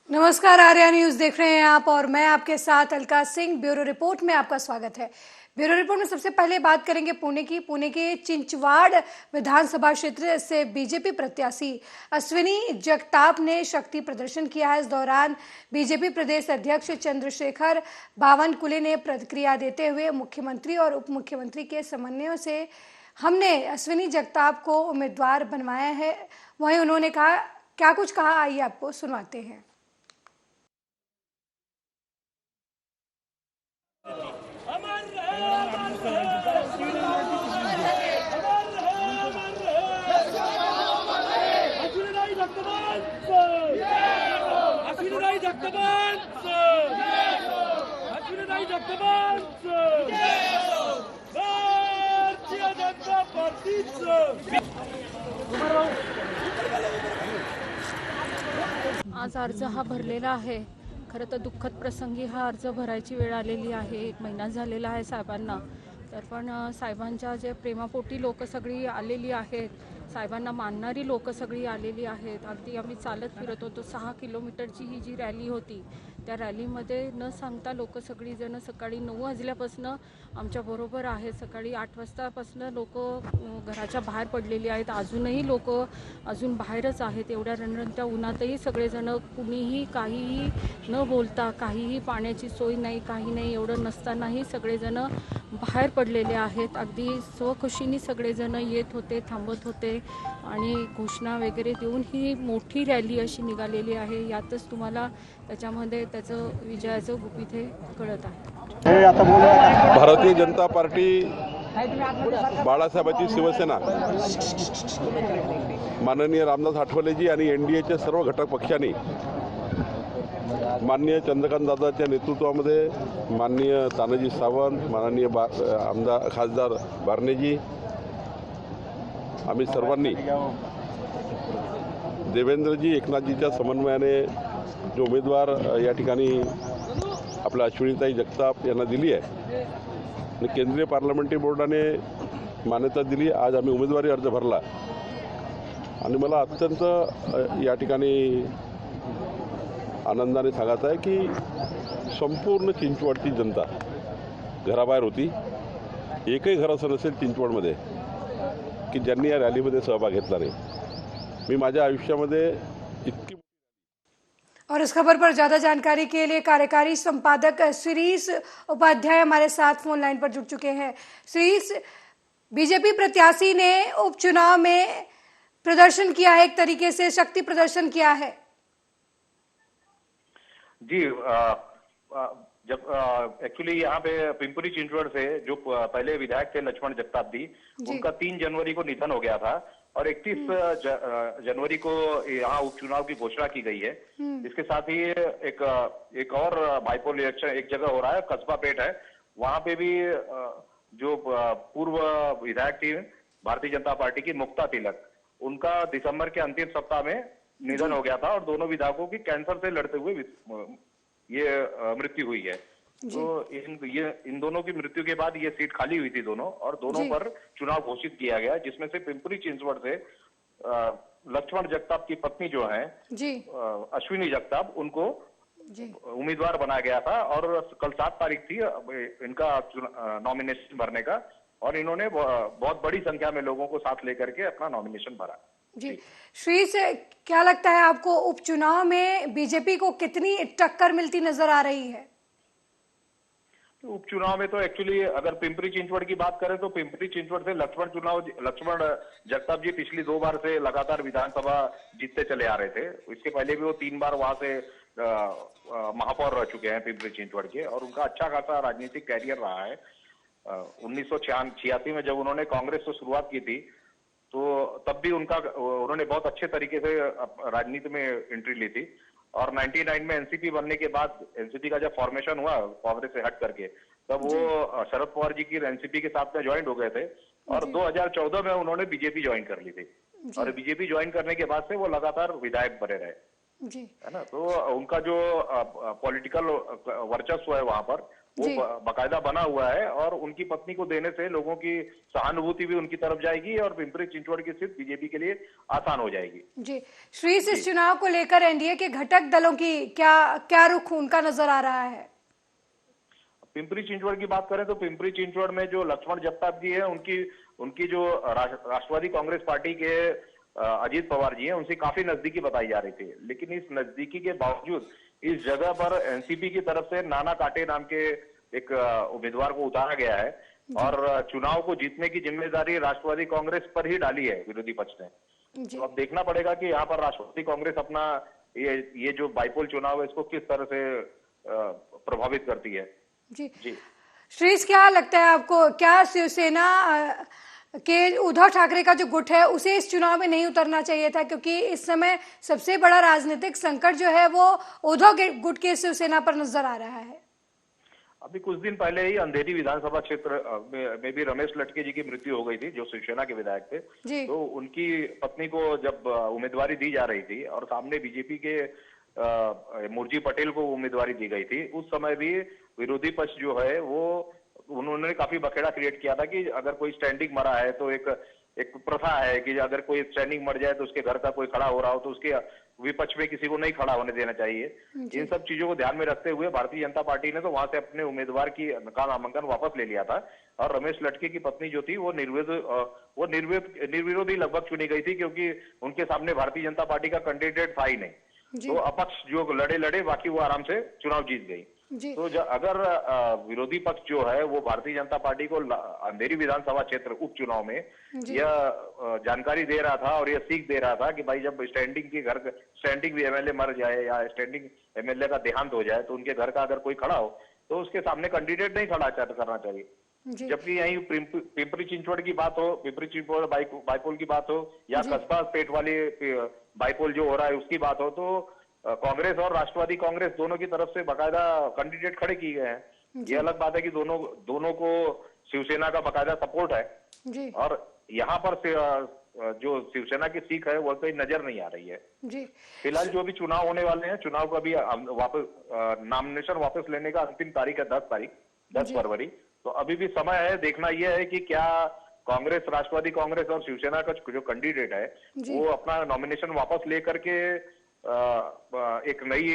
नमस्कार, आर्या न्यूज देख रहे हैं आप और मैं आपके साथ अलका सिंह। ब्यूरो रिपोर्ट में आपका स्वागत है। ब्यूरो रिपोर्ट में सबसे पहले बात करेंगे पुणे की। पुणे के चिंचवाड़ विधानसभा क्षेत्र से बीजेपी प्रत्याशी अश्विनी जगताप ने शक्ति प्रदर्शन किया है। इस दौरान बीजेपी प्रदेश अध्यक्ष चंद्रशेखर बावनकुले ने प्रतिक्रिया देते हुए मुख्यमंत्री और उप मुख्यमंत्री के समन्वयों से हमने अश्विनी जगताप को उम्मीदवार बनवाया है। वहीं उन्होंने कहा, क्या कुछ कहा, आइए आपको सुनवाते हैं। आज अर्ज हा भरलेला आहे। खरं तर दुःखद प्रसंगी हा अर्ज भरायची वेळ आलेली आहे। 1 महिना झालेला आहे साहेबांना। तर पण साहेबांच्या जे प्रेमापोटी लोक सगळी आलेली आहेत, साहेबांना मानणारी लोक सगळी आलेली आहेत। अगदी आम्ही चालत फिरत होतो। 6 किलोमीटरची ही जी रॅली होती, त्या रॅलीमध्ये न सांगता लोक सगळी जण सकाळी 9 वाजल्यापासून आमच्या बरोबर आहेत। सकाळी 8 वाजतापासून लोक घराच्या बाहेर पडलेली आहेत। अजूनही लोक अजून बाहेरच आहेत। एवढ्या रणरणत्या उन्हातही सगळेजण कुणीही काहीही न बोलता, काहीही पाण्याची सोय नाही, काही नाही, एवढं नसतानाही सगळेजण बाहेर पडलेले आहेत। अगदी स्वखुशीने सगळेजण येत होते, थांबत होते आणि घोषणा वगैरे देऊन ही मोठी रॅली अशी निघालेली आहे। यातच तुम्हाला त्याच्यामध्ये त्याचं विजयाचं गुपित हे कळत आहे। भारतीय जनता पार्टी, बाळासाहेबांची शिवसेना, माननीय रामदास आठवलेजी आणि एनडीएच्या सर्व घटक पक्षांनी माननीय चंद्रकांत दादाच्या नेतृत्वामध्ये माननीय तानाजी सावंत, माननीय आमदार खासदार बारणेजी, आम्ही सर्वांनी देवेंद्रजी एकनाथजीच्या समन्वयाने जो उमेदवार या ठिकाणी आपल्या अश्विनीताई जगताप यांना दिली आहे आणि केंद्रीय पार्लमेंटरी बोर्डाने मान्यता दिली। आज आम्ही उमेदवारी अर्ज भरला आणि मला अत्यंत या ठिकाणी आनंदाने सांगायचं आहे की संपूर्ण चिंचवडची जनता घराबाहेर होती। एकही घर असं नसेल चिंचवडमध्ये की ज्यांनी या रॅलीमध्ये सहभाग घेतला नाही। मी माझ्या आयुष्यामध्ये इतकी। और इस खबर पर ज्यादा जानकारी के लिए कार्यकारी संपादक श्रीश उपाध्याय हमारे साथ फोन लाइन पर जुड़ चुके हैं। श्रीश, बीजेपी प्रत्याशी ने उपचुनाव में प्रदर्शन किया है, एक तरीके से शक्ति प्रदर्शन किया है। जी, जब एक्चुअली यहाँ पे पिंपरी चिंचवड़ से जो पहले विधायक थे लक्ष्मण जगताप जी, उनका 3 जनवरी को निधन हो गया था और 31 जनवरी को यहाँ उपचुनाव की घोषणा की गई है। इसके साथ ही एक और बाइपोल इलेक्शन एक जगह हो रहा है, कस्बा पेट है, वहां पे भी जो पूर्व विधायक थी भारतीय जनता पार्टी की मुक्ता तिलक, उनका दिसंबर के अंतिम सप्ताह में निधन हो गया था और दोनों विधायकों की कैंसर से लड़ते हुए ये मृत्यु हुई है। तो इन दोनों की मृत्यु के बाद ये सीट खाली हुई थी दोनों, और दोनों पर चुनाव घोषित किया गया, जिसमें से पिंपरी चिंचवड़ से लक्ष्मण जगताप की पत्नी जो है अश्विनी जगताप, उनको उम्मीदवार बनाया गया था। और कल 7 तारीख थी इनका नॉमिनेशन भरने का, और इन्होंने बहुत बड़ी संख्या में लोगों को साथ लेकर के अपना नॉमिनेशन भरा। जी श्री से क्या लगता है आपको, उपचुनाव में बीजेपी को कितनी टक्कर मिलती नजर आ रही है? उपचुनाव में तो एक्चुअली अगर पिंपरी चिंचवड़ की बात करें तो पिंपरी चिंचवड़ से लक्ष्मण जगताप जी पिछली 2 बार से लगातार विधानसभा जीतते चले आ रहे थे। इसके पहले भी वो 3 बार वहां से महापौर रह चुके हैं पिंपरी चिंचवड़ के, और उनका अच्छा खासा राजनीतिक कैरियर रहा है। 1986 में जब उन्होंने कांग्रेस से शुरुआत की थी तो तब भी उन्होंने बहुत अच्छे तरीके से राजनीति में एंट्री ली थी, और 99 में एनसीपी बनने के बाद एनसीपी का जब फॉर्मेशन हुआ कांग्रेस से हट करके, तब वो शरद पवार जी की एनसीपी के साथ में ज्वाइन हो गए थे, और 2014 में उन्होंने बीजेपी ज्वाइन कर ली थी, और बीजेपी ज्वाइन करने के बाद से वो लगातार विधायक बने रहे। जी है ना। तो उनका जो पॉलिटिकल वर्चस्व है वहां पर वो जी बकायदा बना हुआ है, और उनकी पत्नी को देने से लोगों की सहानुभूति भी उनकी तरफ जाएगी और पिंपरी चिंचवड़ की सीट बीजेपी के लिए आसान हो जाएगी। जी। श्रीस, जी। इस चुनाव को लेकर एनडीए के घटक दलों की क्या क्या रुख उनका नजर आ रहा है? पिंपरी चिंचवड़ की बात करें तो पिंपरी चिंचवड़ में जो लक्ष्मण जगताप जी है, उनकी उनकी जो राष्ट्रवादी कांग्रेस पार्टी के अजीत पवार जी हैं, उनसे काफी नजदीकी बताई जा रही थी। लेकिन इस नजदीकी के बावजूद इस जगह पर एनसीपी की तरफ से नाना काटे नाम के एक उम्मीदवार को उतारा गया है, और चुनाव को जीतने की जिम्मेदारी राष्ट्रवादी कांग्रेस पर ही डाली है विरोधी पक्ष ने। जी तो अब देखना पड़ेगा कि यहाँ पर राष्ट्रवादी कांग्रेस अपना ये जो बाइपोल चुनाव है इसको किस तरह से प्रभावित करती है। जी। जी। श्रीस, क्या लगता है आपको, क्या शिवसेना के उद्धव ठाकरे का जो गुट है उसे इस चुनाव में नहीं उतरना चाहिए था? क्योंकि इस समय सबसे बड़ा राजनीतिक संकट जो है वो उद्धव गुट के शिवसेना पर नजर आ रहा है। अभी कुछ दिन पहले ही अंधेरी विधानसभा क्षेत्र में भी रमेश लटके जी की मृत्यु हो गई थी, जो शिवसेना के विधायक थे। जी तो उनकी पत्नी को जब उम्मीदवारी दी जा रही थी और सामने बीजेपी के मुरजी पटेल को उम्मीदवारी दी गई थी, उस समय भी विरोधी पक्ष जो है वो उन्होंने काफी बखेड़ा क्रिएट किया था कि अगर कोई स्टैंडिंग मरा है तो एक प्रथा है कि अगर कोई स्टैंडिंग मर जाए तो उसके घर का कोई खड़ा हो रहा हो तो उसके विपक्ष में किसी को नहीं खड़ा होने देना चाहिए। इन सब चीजों को ध्यान में रखते हुए भारतीय जनता पार्टी ने तो वहां से अपने उम्मीदवार का नामांकन वापस ले लिया था, और रमेश लटके की पत्नी जो थी वो निर्विरोधी लगभग चुनी गई थी, क्योंकि उनके सामने भारतीय जनता पार्टी का कैंडिडेट था ही नहीं। जी तो अपक्ष जो लड़े बाकी वो आराम से चुनाव जीत गई। जी तो अगर विरोधी पक्ष जो है वो भारतीय जनता पार्टी को अंधेरी विधानसभा क्षेत्र उपचुनाव में यह जानकारी दे रहा था और यह सीख दे रहा था कि भाई जब स्टैंडिंग भी एमएलए मर जाए या स्टैंडिंग एमएलए का देहांत हो जाए तो उनके घर का अगर कोई खड़ा हो तो उसके सामने कैंडिडेट नहीं खड़ा करना चाहिए। जबकि यही पिंपरी चिंचवड़ की बात हो, पिंपरी चिंचवड़ बाइपोल की बात हो, या कस्बा पेट वाली बाइपोल जो हो रहा है उसकी बात हो, तो कांग्रेस और राष्ट्रवादी कांग्रेस दोनों की तरफ से बाकायदा कैंडिडेट खड़े किए गए हैं। ये अलग बात है कि दोनों को शिवसेना का बाकायदा सपोर्ट है, जी और यहाँ पर जो शिवसेना की सीख है वो कहीं नजर नहीं आ रही है। जी। फिलहाल जो भी चुनाव होने वाले हैं, चुनाव का भी वापस नामिनेशन वापस लेने का अंतिम तारीख है 10 फरवरी। तो अभी भी समय है। देखना यह है कि क्या कांग्रेस, राष्ट्रवादी कांग्रेस और शिवसेना का जो कैंडिडेट है वो अपना नॉमिनेशन वापस लेकर के एक नई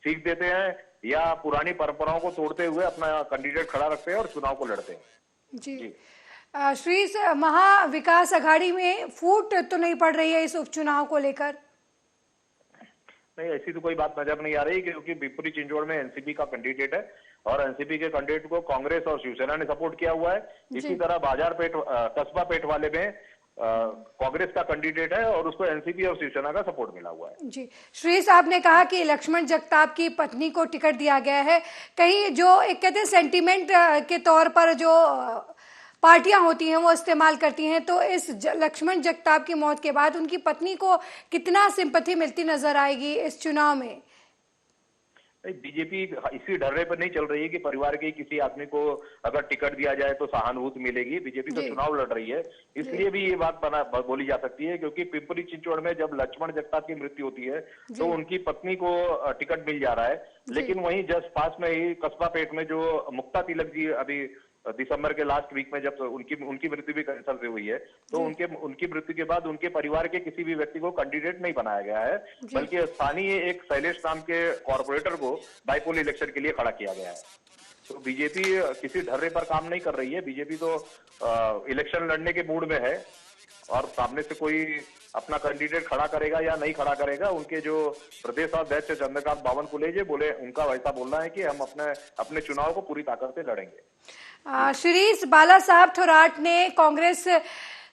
सीख देते हैं, या पुरानी परंपराओं को तोड़ते हुए अपना कैंडिडेट खड़ा रखते हैं और चुनाव को लड़ते हैं। जी। श्रीस, महाविकास अघाड़ी में फूट तो नहीं पड़ रही है इस उपचुनाव को लेकर? नहीं, ऐसी तो कोई बात नजर नहीं आ रही, क्योंकि पिंपरी चिंचवड़ में एनसीपी का कैंडिडेट है और एनसीपी के कैंडिडेट को कांग्रेस और शिवसेना ने सपोर्ट किया हुआ है। इसी तरह बाजारपेट कस्बा पेट वाले में कांग्रेस का कैंडिडेट है और उसको एनसीपी और शिवसेना का सपोर्ट मिला हुआ है। जी। श्रीस, आपने कहा कि लक्ष्मण जगताप की पत्नी को टिकट दिया गया है, कहीं जो एक कहते हैं सेंटीमेंट के तौर पर जो पार्टियां होती हैं वो इस्तेमाल करती हैं, तो इस लक्ष्मण जगताप की मौत के बाद उनकी पत्नी को कितना सिंपैथी मिलती नजर आएगी इस चुनाव में? बीजेपी इसी डरे पर नहीं चल रही है कि परिवार के किसी आदमी को अगर टिकट दिया जाए तो सहानुभूति मिलेगी। बीजेपी तो चुनाव लड़ रही है, इसलिए भी ये बात बोली जा सकती है, क्योंकि पिंपरी चिंचवड़ में जब लक्ष्मण जगताप की मृत्यु होती है तो उनकी पत्नी को टिकट मिल जा रहा है। लेकिन वहीं जस्ट पास में ही कस्बा पेट में जो मुक्ता तिलक जी अभी दिसंबर के लास्ट वीक में जब उनकी मृत्यु भी कैंसर से हुई है, तो उनकी मृत्यु के बाद उनके परिवार के किसी भी व्यक्ति को कैंडिडेट नहीं बनाया गया है, बल्कि स्थानीय एक शैलेश नाम के कॉर्पोरेटर को बाइपोल इलेक्शन के लिए खड़ा किया गया है। तो बीजेपी किसी ढर्रे पर काम नहीं कर रही है। बीजेपी तो इलेक्शन लड़ने के मूड में है, और सामने से कोई अपना कैंडिडेट खड़ा करेगा या नहीं खड़ा करेगा, उनके जो प्रदेश अध्यक्ष चंद्रकांत बावनकुले बोले, उनका वैसा बोलना है कि हम अपने चुनाव को पूरी ताकत से लड़ेंगे। श्रीस, बाला साहब थोराट ने कांग्रेस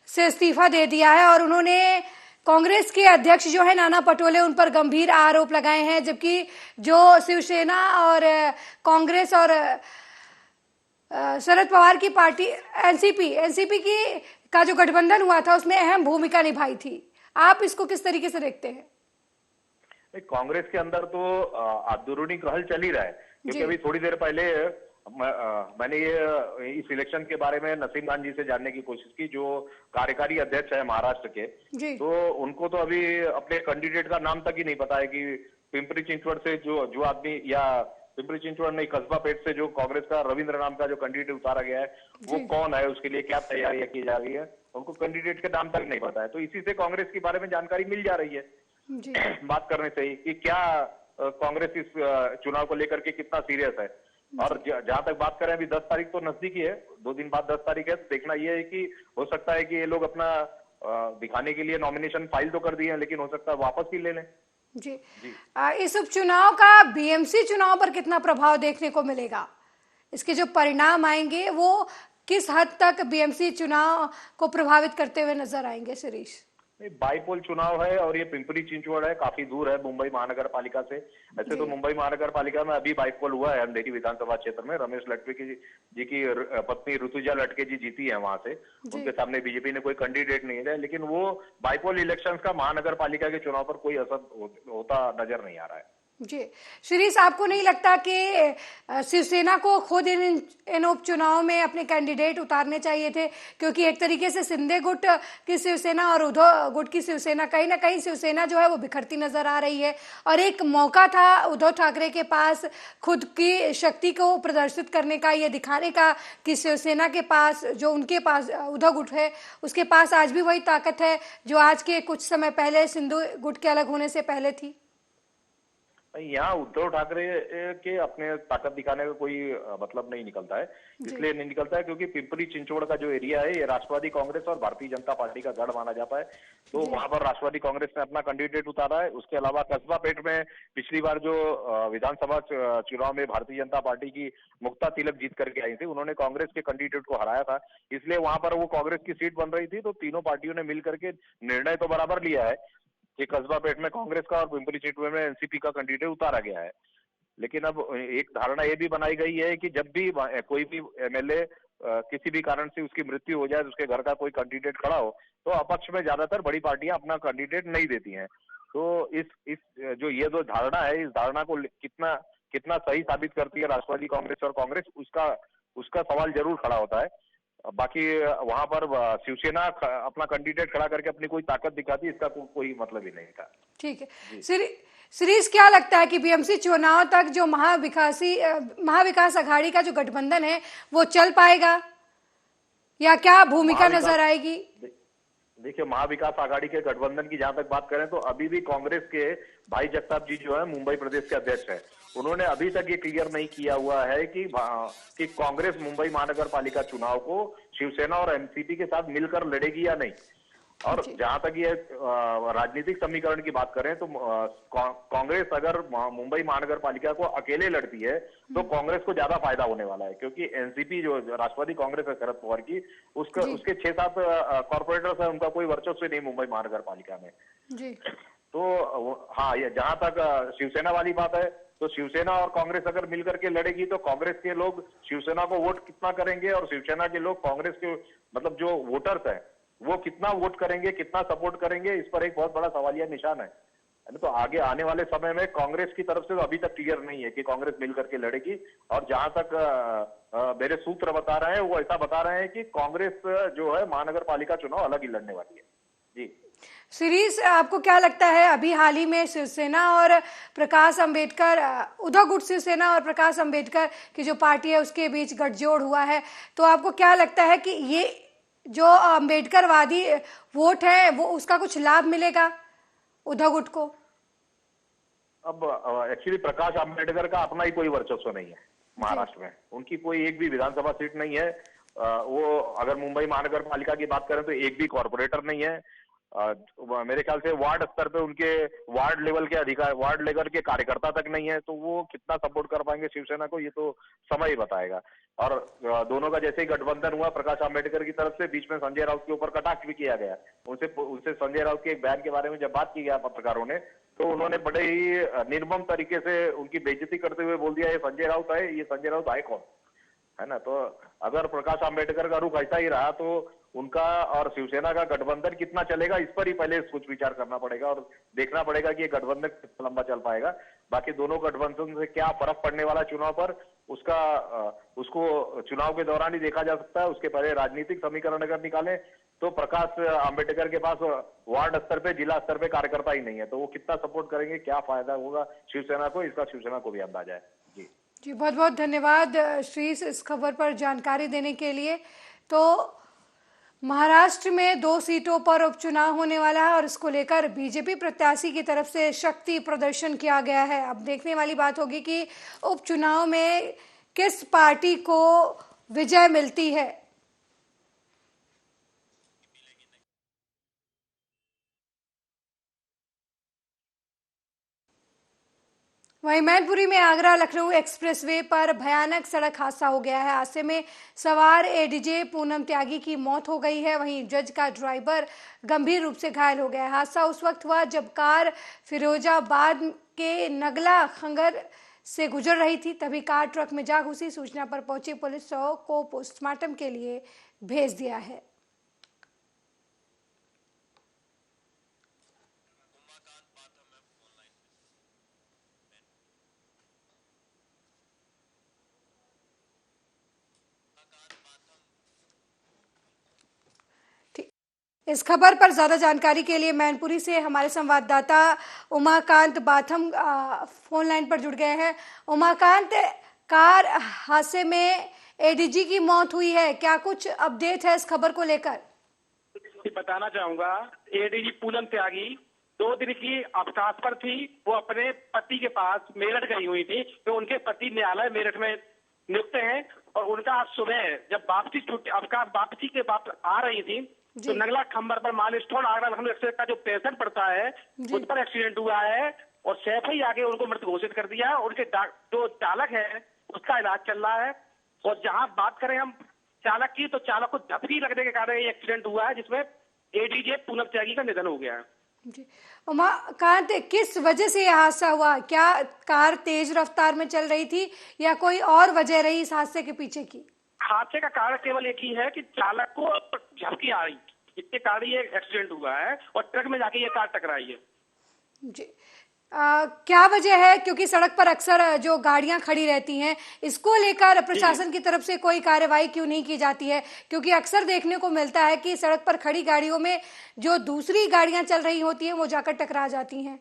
से इस्तीफा दे दिया है और उन्होंने कांग्रेस के अध्यक्ष जो है नाना पटोले उन पर गंभीर आरोप लगाए हैं, जबकि जो शिवसेना और कांग्रेस और शरद पवार की पार्टी एनसीपी की का जो गठबंधन हुआ था उसमें अहम भूमिका निभाई थी। आप इसको किस तरीके से देखते हैं? कांग्रेस के अंदर तो अंदरूनी कहल चल ही रहा है, क्योंकि अभी थोड़ी देर पहले मैंने ये इस इलेक्शन के बारे में नसीम खान जी से जानने की कोशिश की, जो कार्यकारी अध्यक्ष है महाराष्ट्र के। जी। तो उनको तो अभी अपने कैंडिडेट का नाम तक ही नहीं पता है कि पिंपरी चिंचवड से जो आदमी, या पिंपरी चिंचवड नहीं, कसबा पेट से जो कांग्रेस का रविंद्र नाम का जो कैंडिडेट उतारा गया है वो कौन है, उसके लिए क्या तैयारियां की जा रही है, उनको कैंडिडेट के नाम तक नहीं पता है। तो इसी से कांग्रेस के बारे में जानकारी मिल जा रही है जी। बात करने से ही, कि क्या कांग्रेस इस चुनाव को लेकर के कितना सीरियस है। और जहां तक बात करें, अभी 10 तारीख तो नजदीकी है, 2 दिन बाद 10 तारीख है। तो देखना यह है कि हो सकता है कि ये लोग अपना दिखाने के लिए नॉमिनेशन फाइल तो कर दिए हैं, लेकिन हो सकता है वापस ही ले लें। जी, इस उपचुनाव का बीएमसी चुनाव पर कितना प्रभाव देखने को मिलेगा? इसके जो परिणाम आएंगे वो किस हद तक बीएमसी चुनाव को प्रभावित करते हुए नजर आएंगे शिरीष? बाईपोल चुनाव है और ये पिंपरी चिंचवड है, काफी दूर है मुंबई महानगर पालिका से। ऐसे तो मुंबई महानगर पालिका में अभी बाईपोल हुआ है अंधेरी विधानसभा क्षेत्र में। रमेश लटके जी की पत्नी ऋतुजा लटके जी जीती है वहां से। उनके सामने बीजेपी ने कोई कैंडिडेट नहीं है, लेकिन वो बाईपोल इलेक्शंस का महानगर पालिका के चुनाव पर कोई असर होता नजर नहीं आ रहा है। जी, शिरीष, आपको नहीं लगता कि शिवसेना को खुद इन उपचुनाव में अपने कैंडिडेट उतारने चाहिए थे? क्योंकि एक तरीके से शिंदे गुट की शिवसेना और उद्धव गुट की शिवसेना, कहीं ना कहीं शिवसेना जो है वो बिखरती नजर आ रही है, और एक मौका था उद्धव ठाकरे के पास खुद की शक्ति को प्रदर्शित करने का, ये दिखाने का कि शिवसेना के पास, जो उनके पास उद्धव गुट है, उसके पास आज भी वही ताकत है जो आज के कुछ समय पहले सिंधु गुट के अलग होने से पहले थी। यहाँ उद्धव ठाकरे के अपने ताकत दिखाने का कोई मतलब नहीं निकलता है। इसलिए नहीं निकलता है क्योंकि पिंपरी चिंचवड का जो एरिया है ये राष्ट्रवादी कांग्रेस और भारतीय जनता पार्टी का गढ़ माना जाता है। तो वहां पर राष्ट्रवादी कांग्रेस ने अपना कैंडिडेट उतारा है। उसके अलावा कस्बा पेट में पिछली बार जो विधानसभा चुनाव में भारतीय जनता पार्टी की मुक्ता तिलक जीत करके आई थी, उन्होंने कांग्रेस के कैंडिडेट को हराया था, इसलिए वहां पर वो कांग्रेस की सीट बन रही थी। तो तीनों पार्टियों ने मिलकर के निर्णय तो बराबर लिया है कि कस्बा पेट में कांग्रेस का और पिंपरी चिंचवड में एनसीपी का कैंडिडेट उतारा गया है। लेकिन अब एक धारणा ये भी बनाई गई है कि जब भी कोई भी एमएलए किसी भी कारण से उसकी मृत्यु हो जाए, तो उसके घर का कोई कैंडिडेट खड़ा हो, तो अपक्ष में ज्यादातर बड़ी पार्टियां अपना कैंडिडेट नहीं देती हैं। तो इस जो ये जो धारणा है, इस धारणा को कितना सही साबित करती है राष्ट्रवादी कांग्रेस और कांग्रेस, उसका सवाल जरूर खड़ा होता है। बाकी वहां पर शिवसेना अपना कैंडिडेट खड़ा करके अपनी कोई ताकत दिखाती, इसका कोई मतलब ही नहीं था। ठीक है, शिरीष, क्या लगता है कि बीएमसी चुनाव तक जो महाविकास अघाड़ी का जो गठबंधन है वो चल पाएगा, या क्या भूमिका नजर आएगी? देखिए, महाविकास आघाड़ी के गठबंधन की जहां तक बात करें तो अभी भी कांग्रेस के भाई जगताप जी जो है मुंबई प्रदेश के अध्यक्ष है, उन्होंने अभी तक ये क्लियर नहीं किया हुआ है कि कांग्रेस मुंबई महानगर पालिका चुनाव को शिवसेना और एनसीपी के साथ मिलकर लड़ेगी या नहीं। और जहां तक ये राजनीतिक समीकरण की बात करें तो कांग्रेस अगर मुंबई महानगर पालिका को अकेले लड़ती है तो कांग्रेस को ज्यादा फायदा होने वाला है, क्योंकि एनसीपी जो राष्ट्रवादी कांग्रेस है शरद पवार की, उसके 6-7 कॉर्पोरेटर्स है, उनका कोई वर्चस्व नहीं मुंबई महानगर पालिका में जी। तो हाँ, ये जहां तक शिवसेना वाली बात है, तो शिवसेना और कांग्रेस अगर मिलकर के लड़ेगी तो कांग्रेस के लोग शिवसेना को वोट कितना करेंगे और शिवसेना के लोग कांग्रेस के, मतलब जो वोटर्स हैं वो कितना वोट करेंगे, कितना सपोर्ट करेंगे, इस पर एक बहुत बड़ा सवालिया निशान है। तो आगे आने वाले समय में कांग्रेस की तरफ से तो अभी तक क्लियर नहीं है कि कांग्रेस मिलकर के लड़ेगी। और जहां तक मेरे सूत्र बता रहे हैं वो ऐसा बता रहे हैं कि कांग्रेस जो है महानगर पालिका चुनाव अलग ही लड़ने वाली है जी। शिरीष, आपको क्या लगता है, अभी हाल ही में शिवसेना और प्रकाश अंबेडकर, उद्धव गुट शिवसेना और प्रकाश अंबेडकर की जो पार्टी है उसके बीच गठजोड़ हुआ है, तो आपको क्या लगता है कि ये जो अंबेडकरवादी वोट है वो उसका कुछ लाभ मिलेगा उद्धव गुट को? अब एक्चुअली प्रकाश अंबेडकर का अपना ही कोई वर्चस्व नहीं है महाराष्ट्र में, उनकी कोई एक भी विधानसभा सीट नहीं है। वो अगर मुंबई महानगर पालिका की बात करें तो एक भी कॉर्पोरेटर नहीं है। मेरे ख्याल से वार्ड स्तर पे उनके वार्ड लेवल के कार्यकर्ता तक नहीं है, तो वो कितना सपोर्ट कर पाएंगे शिवसेना को ये तो समय ही बताएगा। और दोनों का जैसे ही गठबंधन हुआ, प्रकाश अंबेडकर की तरफ से बीच में संजय राउत के ऊपर कटाक्ष भी किया गया। उनसे संजय राउत के एक बयान के बारे में जब बात की गया पत्रकारों ने, तो उन्होंने बड़े ही निर्मम तरीके से उनकी बेइज्जती करते हुए बोल दिया, ये संजय राउत है, ये संजय राउत है कौन, है ना। तो अगर प्रकाश अंबेडकर का रुख ऐसा ही रहा तो उनका और शिवसेना का गठबंधन कितना चलेगा, इस पर ही पहले कुछ विचार करना पड़ेगा और देखना पड़ेगा कि ये गठबंधन कितना लंबा चल पाएगा। बाकी दोनों गठबंधन से क्या फर्क पड़ने वाला चुनाव पर, उसको चुनाव के दौरान ही देखा जा सकता है। उसके पहले राजनीतिक समीकरण अगर निकालें तो प्रकाश आंबेडकर के पास वार्ड स्तर पे, जिला स्तर पे कार्यकर्ता ही नहीं है, तो वो कितना सपोर्ट करेंगे, क्या फायदा होगा शिवसेना को, इसका शिवसेना को भी अंदाजा है। जी जी, बहुत बहुत धन्यवाद श्रीस इस खबर पर जानकारी देने के लिए। तो महाराष्ट्र में 2 सीटों पर उपचुनाव होने वाला है और इसको लेकर बीजेपी प्रत्याशी की तरफ से शक्ति प्रदर्शन किया गया है। अब देखने वाली बात होगी कि उपचुनाव में किस पार्टी को विजय मिलती है। वहीं मैनपुरी में आगरा लखनऊ एक्सप्रेसवे पर भयानक सड़क हादसा हो गया है। हादसे में सवार एडीजे पूनम त्यागी की मौत हो गई है, वहीं जज का ड्राइवर गंभीर रूप से घायल हो गया है। हादसा उस वक्त हुआ जब कार फिरोजाबाद के नगला खंगर से गुजर रही थी, तभी कार ट्रक में जा घुसी। सूचना पर पहुंची पुलिस शव को पोस्टमार्टम के लिए भेज दिया है। इस खबर पर ज्यादा जानकारी के लिए मैनपुरी से हमारे संवाददाता उमाकांत बाथम फोन लाइन पर जुड़ गए हैं। उमाकांत, कार हादसे में एडीजी की मौत हुई है, क्या कुछ अपडेट है इस खबर को लेकर? बताना चाहूंगा, एडीजी पूनम त्यागी 2 दिन की अवकाश पर थी। वो अपने पति के पास मेरठ गई हुई थी, तो उनके पति न्यायालय मेरठ में नियुक्त हैं और उनका आज सुबह जब वापसी छुट्टी अवकाश वापसी के वापस आ रही थी तो नगला खंबर पर माइलस्टोन आगरा लखनऊ एक्सप्रेस का जो पेशेंट पड़ता है उस पर एक्सीडेंट हुआ है और सैफ ही आगे उनको मृत घोषित कर दिया। उनके जो चालक है उसका इलाज चल रहा है। और जहां बात करें हम चालक की, तो चालक को झपकी लगने के कारण ये एक्सीडेंट हुआ है जिसमें एडीजे पूनम त्यागी का निधन हो गया है। जी, उमाकांत, किस वजह से यह हादसा हुआ? क्या कार तेज रफ्तार में चल रही थी या कोई और वजह रही इस हादसे के पीछे की? हादसे का कारण केवल एक ही है कि चालक को झपकी आ रही, इसके कारण ये एक्सीडेंट हुआ है और ट्रक में जाके ये कार टकराई है। जी, क्या वजह है? क्योंकि सड़क पर अक्सर जो गाड़ियां खड़ी रहती हैं, इसको लेकर प्रशासन की तरफ से कोई कार्रवाई क्यों नहीं की जाती है? क्योंकि अक्सर देखने को मिलता है कि सड़क पर खड़ी गाड़ियों में जो दूसरी गाड़ियां चल रही होती हैं वो जाकर टकरा जाती हैं,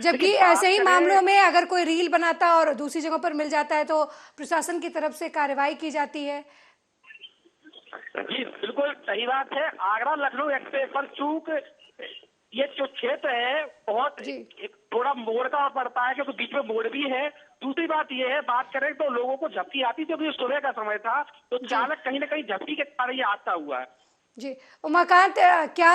जबकि ऐसे ही मामलों में अगर कोई रील बनाता और दूसरी जगह पर मिल जाता है तो प्रशासन की तरफ से कार्रवाई की जाती है। जी बिल्कुल सही बात है। आगरा लखनऊ एक्सप्रेस पर चूक ये जो क्षेत्र है बहुत थोड़ा मोड़ का पड़ता है क्योंकि बीच में मोड़ भी है। दूसरी बात ये है, बात करें तो लोगों को झपकी आती थी क्योंकि सुबह का समय था, तो चालक कहीं ना कहीं झपकी के कारण ये हादसा हुआ है। जी, उमाकांत, क्या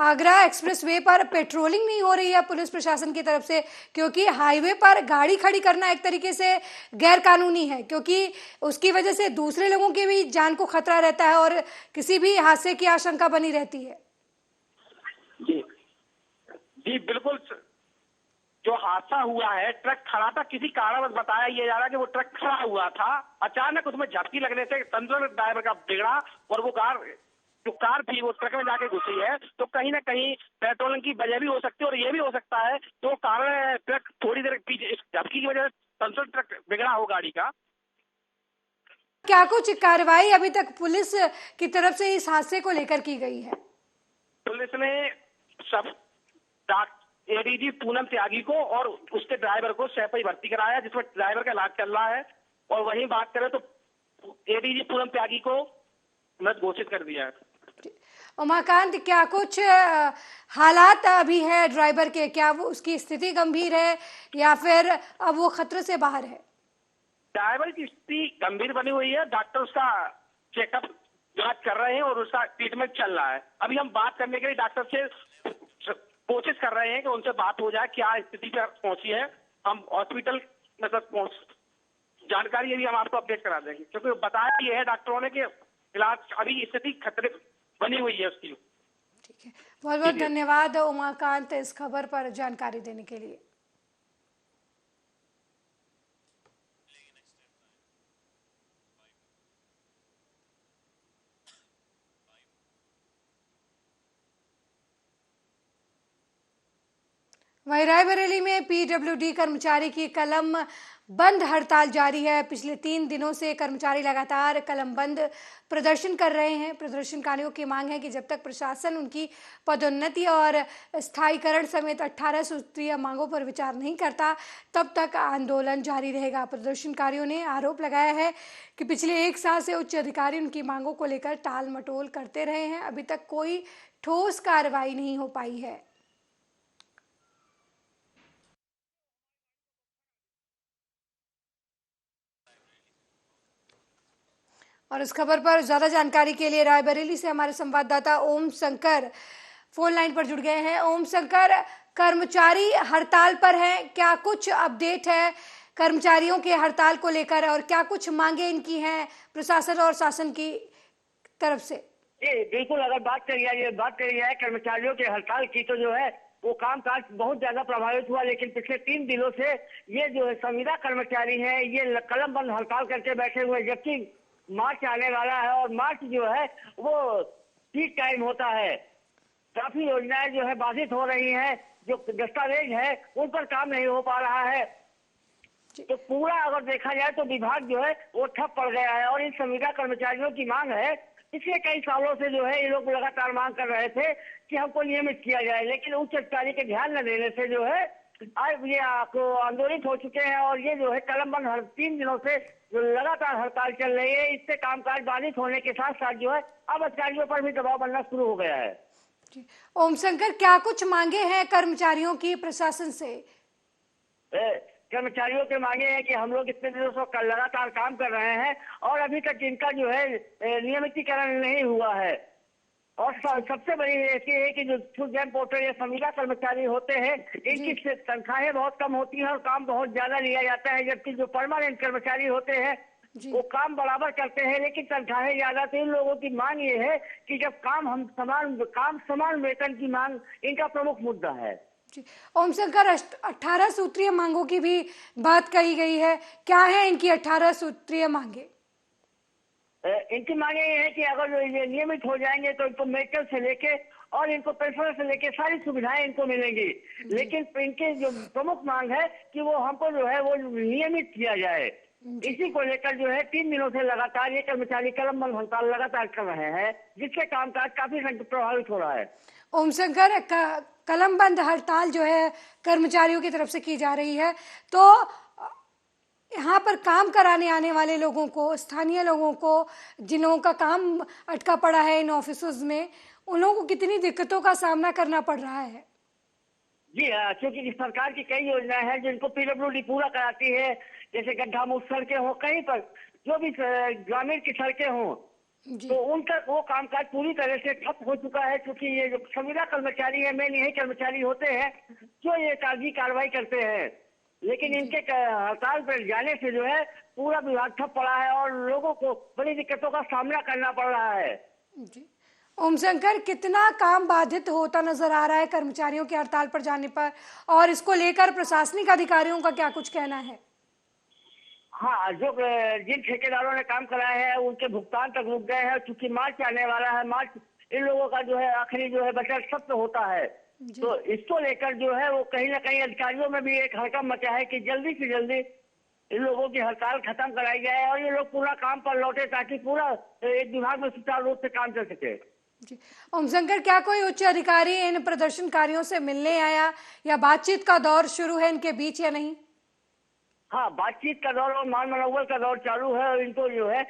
आगरा एक्सप्रेसवे पर पेट्रोलिंग नहीं हो रही है पुलिस प्रशासन की तरफ से? क्योंकि हाईवे पर गाड़ी खड़ी करना एक तरीके से गैर कानूनी है, क्योंकि उसकी वजह से दूसरे लोगों की भी जान को खतरा रहता है और किसी भी हादसे की आशंका बनी रहती है। जी जी बिल्कुल। जो हादसा हुआ है, ट्रक खड़ा था, किसी कारणवश बताया ये जा रहा है कि वो ट्रक खड़ा हुआ था, अचानक उसमें झपकी लगने से संतुलन ड्राइवर का बिगड़ा और वो कार थी वो ट्रक में जाके घुसी है। तो कहीं ना कहीं पेट्रोलिंग की वजह भी हो सकती है और ये भी हो सकता है तो कारण ट्रक थोड़ी देर पीछे झपकी की वजह से संतुलन ट्रक बिगड़ा हो गाड़ी का। क्या कुछ कार्रवाई अभी तक पुलिस की तरफ से इस हादसे को लेकर की गई है? पुलिस ने सब एडीजी पूनम त्यागी को और उसके ड्राइवर को सैफई भर्ती कराया जिसमें ड्राइवर का इलाज चल रहा है। और वहीं बात करें तो एडीजी पूनम त्यागी को मृत घोषित कर दिया है। उमाकांत, क्या कुछ हालात अभी है ड्राइवर के? क्या वो उसकी स्थिति गंभीर है या फिर अब वो खतरे से बाहर है? ड्राइवर की स्थिति गंभीर बनी हुई है। डॉक्टर उसका चेकअप जांच कर रहे हैं और उसका ट्रीटमेंट चल रहा है। अभी हम बात करने के लिए डॉक्टर से कोशिश कर रहे हैं कि उनसे बात हो जाए, क्या स्थिति पर पहुंची है। हम हॉस्पिटल मतलब जानकारी अभी हम आपको अपडेट करा देंगे, क्योंकि बताया ये है डॉक्टरों ने कि इलाज अभी स्थिति खतरे बनी हुई है उसकी। ठीक है, बहुत बहुत धन्यवाद उमाकांत इस खबर पर जानकारी देने के लिए। वहीं रायबरेली में पीडब्ल्यूडी कर्मचारी की कलम बंद हड़ताल जारी है। पिछले 3 दिनों से कर्मचारी लगातार कलम बंद प्रदर्शन कर रहे हैं। प्रदर्शनकारियों की मांग है कि जब तक प्रशासन उनकी पदोन्नति और स्थायीकरण समेत 18 सूत्रीय मांगों पर विचार नहीं करता, तब तक आंदोलन जारी रहेगा। प्रदर्शनकारियों ने आरोप लगाया है कि पिछले 1 साल से उच्च अधिकारी उनकी मांगों को लेकर टाल मटोल करते रहे हैं। अभी तक कोई ठोस कार्रवाई नहीं हो पाई है। और इस खबर पर ज्यादा जानकारी के लिए रायबरेली से हमारे संवाददाता ओम शंकर फोन लाइन पर जुड़ गए हैं। ओम शंकर, कर्मचारी हड़ताल पर हैं, क्या कुछ अपडेट है कर्मचारियों के हड़ताल को लेकर और क्या कुछ मांगे इनकी हैं प्रशासन और शासन की तरफ से? जी बिल्कुल, अगर बात करी जाए कर्मचारियों के हड़ताल की, तो जो है वो कामकाज बहुत ज्यादा प्रभावित हुआ। लेकिन पिछले 3 दिनों से ये जो है संविदा कर्मचारी हैं, ये कलम बंद हड़ताल करके बैठे हुए, जबकि मार्च आने वाला है और मार्च जो है वो पीक टाइम होता है। काफी योजनाएं जो है बाधित हो रही हैं, जो दस्तावेज है उन पर काम नहीं हो पा रहा है। तो पूरा अगर देखा जाए तो विभाग जो है वो ठप पड़ गया है। और इन संविदा कर्मचारियों की मांग है, पिछले कई सालों से जो है ये लोग लगातार मांग कर रहे थे कि हमको नियमित किया जाए, लेकिन उच्च अधिकारी के ध्यान न देने से जो है आज ये आंदोलित हो चुके हैं। और ये जो है कलम बंद 3 दिनों से जो लगातार हड़ताल चल रही है, इससे कामकाज बाधित होने के साथ साथ जो है अब अधिकारियों पर भी दबाव बनना शुरू हो गया है। ओम शंकर, क्या कुछ मांगे हैं कर्मचारियों की प्रशासन से? कर्मचारियों के मांगे हैं कि हम लोग इतने दिनों से लगातार काम कर रहे हैं और अभी तक इनका जो है नियमितीकरण नहीं हुआ है। और सबसे बड़ी ऐसी है कि जो फुल टाइम पोर्टर या संविदा कर्मचारी होते हैं, इनकी तनख्वाहें बहुत कम होती हैं और काम बहुत ज्यादा लिया जाता है, जबकि जो परमानेंट कर्मचारी होते हैं वो काम बराबर करते हैं लेकिन तनख्वाहें ज्यादा। तो इन लोगों की मांग ये है कि जब समान वेतन की मांग इनका प्रमुख मुद्दा है। ओम शंकर, 18 सूत्रीय मांगों की भी बात कही गई है, क्या है इनकी 18 सूत्रीय मांगे? इनकी मांगे ये है कि अगर ये नियमित हो जाएंगे तो इनको मेडिकल से लेके और इनको पेंशन से लेके सारी सुविधाएं इनको मिलेंगी। लेकिन इनके जो प्रमुख मांग है कि वो हमको जो है वो नियमित किया जाए। इसी को लेकर जो है 3 दिनों से लगातार ये कर्मचारी कलम बंद हड़ताल लगातार कर रहे हैं, जिससे कामकाज काफी प्रभावित हो रहा है। ओम शंकर, कलम बंद हड़ताल जो है कर्मचारियों की तरफ से की जा रही है, तो यहाँ पर काम कराने आने वाले लोगों को, स्थानीय लोगों को, जिन्हों का काम अटका पड़ा है इन ऑफिसों में, उन लोगों को कितनी दिक्कतों का सामना करना पड़ रहा है? जी हाँ, क्योंकि सरकार की कई योजनाएं हैं जिनको पीडब्ल्यूडी पूरा कराती है, जैसे गड्ढा मुक्त सड़कें हो, कहीं पर जो भी ग्रामीण की सड़कें हों, तो उनका वो कामकाज पूरी तरह से ठप हो चुका है। क्योंकि ये जो संविदा कर्मचारी है, मेन यही कर्मचारी होते हैं जो ये कागजी कार्रवाई करते हैं, लेकिन इनके हड़ताल पर जाने से जो है पूरा विभाग ठप पड़ा है और लोगों को बड़ी दिक्कतों का सामना करना पड़ रहा है। जी ओम शंकर, कितना काम बाधित होता नजर आ रहा है कर्मचारियों के हड़ताल पर जाने पर, और इसको लेकर प्रशासनिक अधिकारियों का क्या कुछ कहना है? हाँ, जो जिन ठेकेदारों ने काम कराए हैं उनके भुगतान तक रुक गए हैं, क्योंकि मार्च आने वाला है। मार्च इन लोगों का जो है आखिरी जो है बजट सत्र होता है, तो इसको लेकर जो है वो कहीं ना कहीं अधिकारियों में भी एक हड़कंप मचा है कि जल्दी से जल्दी इन लोगों की हड़ताल खत्म कराई जाए और ये लोग पूरा काम पर लौटे, ताकि पूरा एक विभाग में सुचारू रूप से काम चल सके। जी ओम शंकर, क्या कोई उच्च अधिकारी इन प्रदर्शनकारियों से मिलने आया या बातचीत का दौर शुरू है इनके बीच या नहीं? हाँ, बातचीत का दौर और मान मनोबल का दौर चालू है और इनको जो है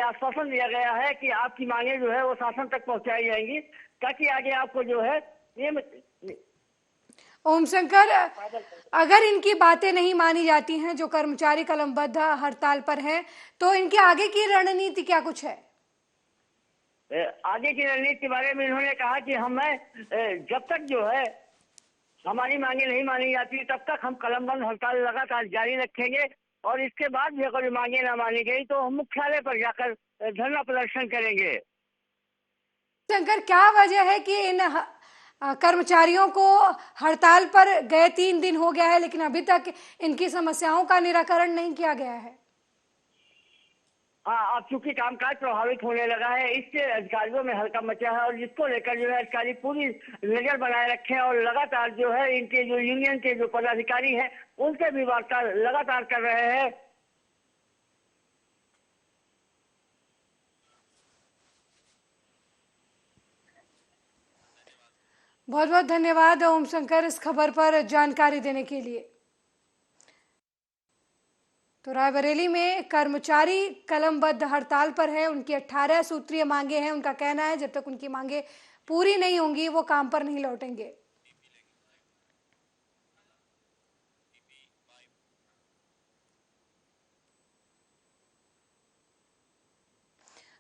आश्वासन दिया गया है कि आपकी मांगे जो है वो शासन तक पहुंचाई जाएंगी, ताकि आगे आपको जो है ओम शंकर, अगर इनकी बातें नहीं मानी जाती हैं, जो कर्मचारी कलमबद्ध हड़ताल पर हैं, तो इनके आगे की रणनीति क्या कुछ है? आगे की रणनीति के बारे में इन्होंने कहा कि हमें जब तक जो है हमारी मांगे नहीं मानी जाती तब तक हम कलमबंद हड़ताल लगातार जारी रखेंगे, और इसके बाद भी अगर मांगे ना मानी गई तो हम मुख्यालय पर जाकर धरना प्रदर्शन करेंगे। शंकर, क्या वजह है कि इन कर्मचारियों को हड़ताल पर गए 3 दिन हो गया है लेकिन अभी तक इनकी समस्याओं का निराकरण नहीं किया गया है? अब चूंकि कामकाज प्रभावित होने लगा है, इससे अधिकारियों में हल्का मचा है और जिसको लेकर जो है अधिकारी पूरी नजर बनाए रखे हैं और लगातार जो है इनके जो यूनियन के जो पदाधिकारी हैं उनसे भी वार्ता लगातार कर रहे हैं। बहुत बहुत धन्यवाद ओम शंकर इस खबर पर जानकारी देने के लिए। तो रायबरेली में कर्मचारी कलमबद्ध हड़ताल पर है। उनकी 18 सूत्रीय मांगे हैं। उनका कहना है जब तक उनकी मांगे पूरी नहीं होंगी वो काम पर नहीं लौटेंगे।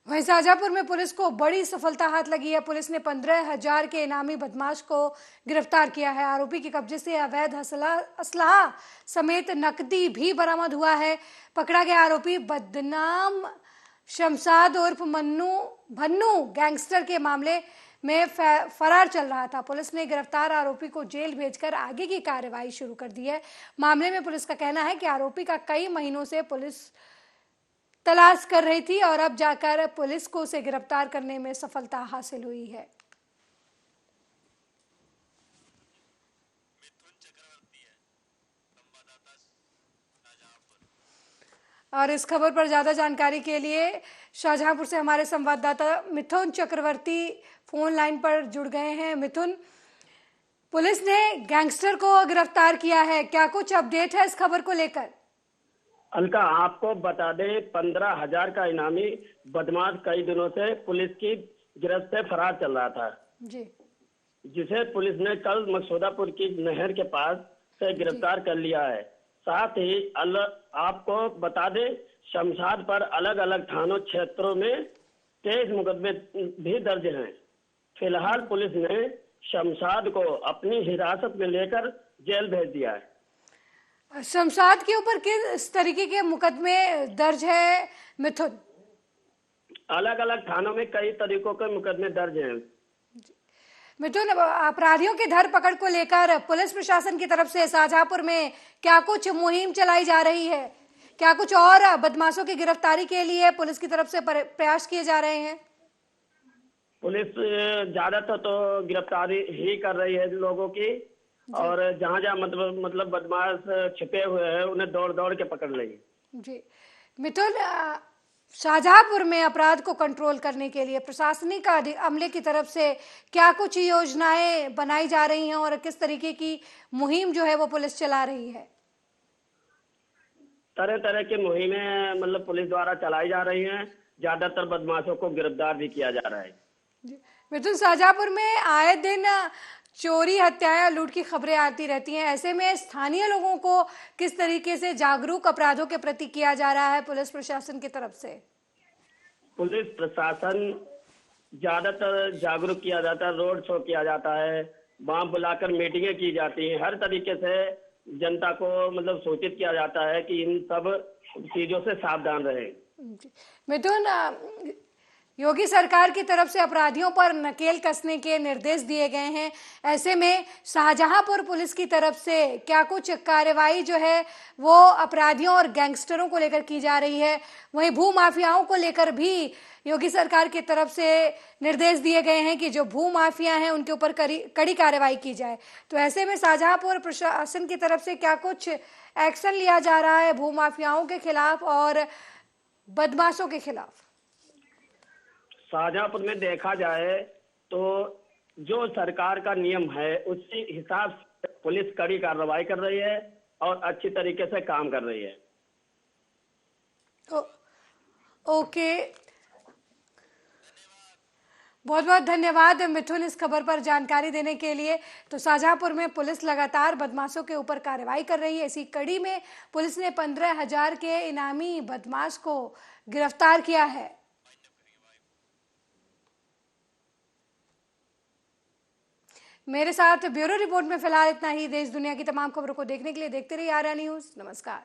वहीं शाहजहांपुर में पुलिस को बड़ी सफलता हाथ लगी है। पुलिस ने 15,000 के इनामी बदमाश को गिरफ्तार किया है। आरोपी के कब्जे से अवैध असलाह समेत नकदी भी बरामद हुआ है। पकड़ा गया आरोपी बदनाम शमशाद उर्फ भन्नू गैंगस्टर के मामले में फरार चल रहा था। पुलिस ने गिरफ्तार आरोपी को जेल भेजकर आगे की कार्रवाई शुरू कर दी है। मामले में पुलिस का कहना है कि आरोपी का कई महीनों से पुलिस तलाश कर रही थी और अब जाकर पुलिस को उसे गिरफ्तार करने में सफलता हासिल हुई है। और इस खबर पर ज्यादा जानकारी के लिए शाहजहांपुर से हमारे संवाददाता मिथुन चक्रवर्ती फोन लाइन पर जुड़ गए हैं। मिथुन, पुलिस ने गैंगस्टर को गिरफ्तार किया है, क्या कुछ अपडेट है इस खबर को लेकर? अलका, आपको बता दें 15,000 का इनामी बदमाश कई दिनों से पुलिस की गिरफ्त से फरार चल रहा था जी, जिसे पुलिस ने कल मकसूदापुर की नहर के पास से गिरफ्तार कर लिया है। साथ ही आपको बता दें शमशाद पर अलग अलग थानों क्षेत्रों में 23 मुकदमे भी दर्ज हैं। फिलहाल पुलिस ने शमशाद को अपनी हिरासत में लेकर जेल भेज दिया है। शमशाद के ऊपर किस तरीके के मुकदमे दर्ज है मिथुन? अलग अलग थानों में कई तरीकों के मुकदमे दर्ज हैं। मिथुन, अपराधियों की धरपकड़ को लेकर पुलिस प्रशासन की तरफ से शाहजहांपुर में क्या कुछ मुहिम चलाई जा रही है? क्या कुछ और बदमाशों की गिरफ्तारी के लिए पुलिस की तरफ से प्रयास किए जा रहे हैं? पुलिस ज्यादातर तो गिरफ्तारी ही कर रही है लोगों की, और जहाँ जहाँ मतलब बदमाश छिपे हुए हैं उन्हें दौड़ दौड़ के पकड़ रही है। जी मिथुन, शाहजहांपुर में अपराध को कंट्रोल करने के लिए प्रशासनिक अमले की तरफ से क्या कुछ योजनाएं बनाई जा रही हैं और किस तरीके की मुहिम जो है वो पुलिस चला रही है? तरह तरह की मुहिमें मतलब पुलिस द्वारा चलाई जा रही हैं। ज्यादातर बदमाशों को गिरफ्तार भी किया जा रहा है। मिथुन, शाहजहांपुर में आए दिन चोरी, हत्याएं, लूट की खबरें आती रहती हैं। ऐसे में स्थानीय लोगों को किस तरीके से जागरूक अपराधों के प्रति किया जा रहा है पुलिस प्रशासन की तरफ से? पुलिस प्रशासन ज्यादातर जागरूक किया जाता है, रोड शो किया जाता है, वहां बुलाकर मीटिंगें की जाती हैं। हर तरीके से जनता को मतलब सूचित किया जाता है कि इन सब चीजों से सावधान रहे। मिथुन, योगी सरकार की तरफ से अपराधियों पर नकेल कसने के निर्देश दिए गए हैं। ऐसे में शाहजहांपुर पुलिस की तरफ से क्या कुछ कार्रवाई जो है वो अपराधियों और गैंगस्टरों को लेकर की जा रही है? वहीं भू माफियाओं को लेकर भी योगी सरकार की तरफ से निर्देश दिए गए हैं कि जो भू माफिया हैं उनके ऊपर कड़ी कार्रवाई की जाए। तो ऐसे में शाहजहांपुर प्रशासन की तरफ से क्या कुछ एक्शन लिया जा रहा है भू माफियाओं के खिलाफ और बदमाशों के खिलाफ? शाहजहांपुर में देखा जाए तो जो सरकार का नियम है उसी हिसाब से पुलिस कड़ी कार्रवाई कर रही है और अच्छी तरीके से काम कर रही है। ओके, बहुत बहुत धन्यवाद मिथुन इस खबर पर जानकारी देने के लिए। तो शाहजहांपुर में पुलिस लगातार बदमाशों के ऊपर कार्रवाई कर रही है। इसी कड़ी में पुलिस ने 15,000 के इनामी बदमाश को गिरफ्तार किया है। मेरे साथ ब्यूरो रिपोर्ट में फिलहाल इतना ही। देश दुनिया की तमाम खबरों को देखने के लिए देखते रहिए आर्या न्यूज। नमस्कार।